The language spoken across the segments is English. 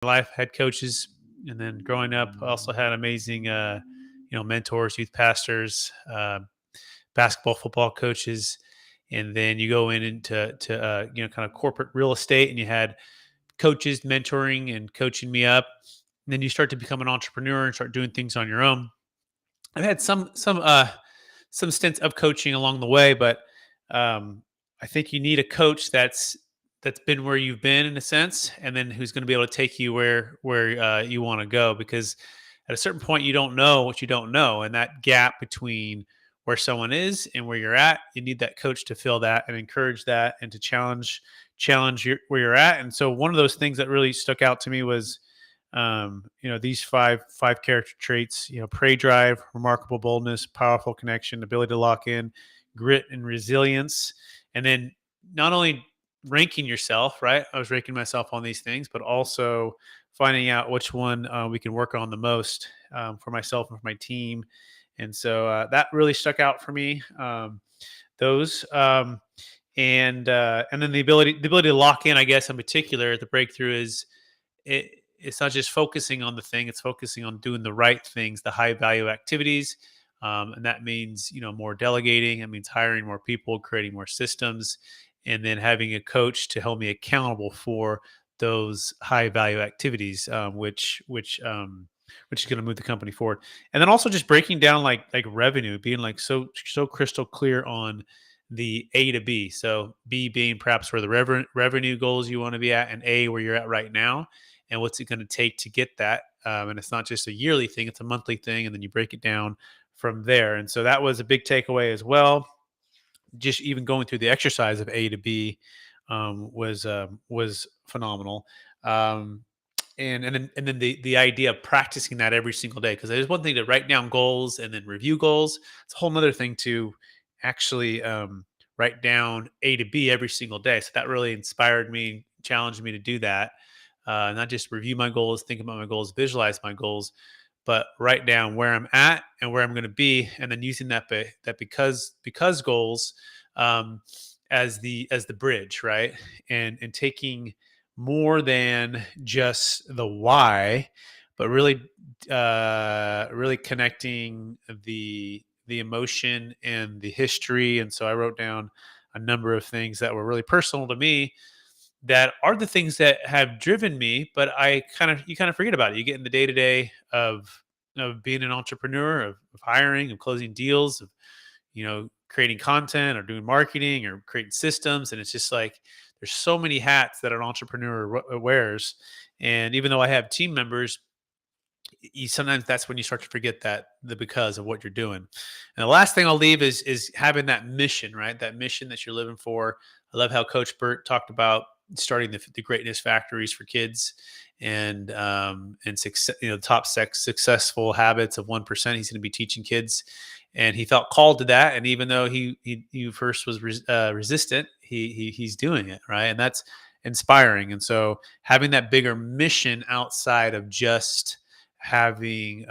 life, had coaches, and then growing up, I also had amazing, mentors, youth pastors, basketball, football coaches, and then you go into kind of corporate real estate, and you had coaches mentoring and coaching me up. And then you start to become an entrepreneur and start doing things on your own. I've had some stints of coaching along the way, but I think you need a coach that's been where you've been in a sense, and then who's going to be able to take you where you want to go. Because at a certain point, you don't know what you don't know, and that gap between where someone is and where you're at, you need that coach to fill that and encourage that and to where you're at. And so one of those things that really stuck out to me was these five character traits, prey drive, remarkable boldness, powerful connection, ability to lock in, grit and resilience. And then not only ranking yourself, right? I was ranking myself on these things, but also finding out which one we can work on the most for myself and for my team. And so that really stuck out for me. Those and then the ability to lock in, I guess, in particular, the breakthrough is it's not just focusing on the thing; it's focusing on doing the right things, the high value activities, and that means more delegating. It means hiring more people, creating more systems, and then having a coach to hold me accountable for those high value activities, which is going to move the company forward. And then also just breaking down like revenue, being like so crystal clear on the A to B. So B being perhaps where the revenue goals you want to be at, and A where you're at right now, and what's it going to take to get that. And it's not just a yearly thing; it's a monthly thing, and then you break it down from there. And so that was a big takeaway as well. Just even going through the exercise of A to B was phenomenal. Um, and then the idea of practicing that every single day, because there's one thing to write down goals and then review goals. It's a whole other thing to actually write down A to B every single day. So that really inspired me, challenged me to do that. Not just review my goals, think about my goals, visualize my goals, but write down where I'm at and where I'm going to be, and then using that because goals um, as the bridge, right? And taking more than just the why, but really connecting the emotion and the history. And so I wrote down a number of things that were really personal to me that are the things that have driven me, but you kind of forget about it. You get in the day to day of being an entrepreneur, of hiring, of closing deals, of creating content or doing marketing or creating systems, and it's just like there's so many hats that an entrepreneur wears. And even though I have team members, sometimes that's when you start to forget that the because of what you're doing. And the last thing I'll leave is having that mission, right? That mission that you're living for. I love how Coach Burt talked about starting the greatness factories for kids, and success, top successful habits of 1%. He's going to be teaching kids, and he felt called to that. And even though he first was resistant, he's doing it, right, and that's inspiring. And so having that bigger mission outside of just having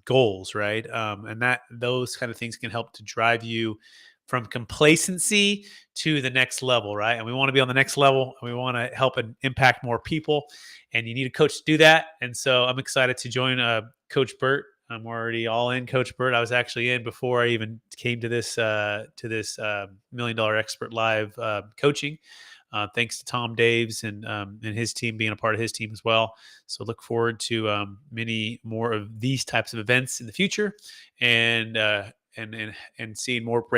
goals, right? And that those kind of things can help to drive you from complacency to the next level, right? And we want to be on the next level, and we want to help and impact more people. And you need a coach to do that. And so I'm excited to join Coach Burt. I'm already all in Coach Burt. I was actually in before I even came to this $1 Million Expert Live coaching. Thanks to Tom Daves and his team being a part of his team as well. So look forward to many more of these types of events in the future, and seeing more break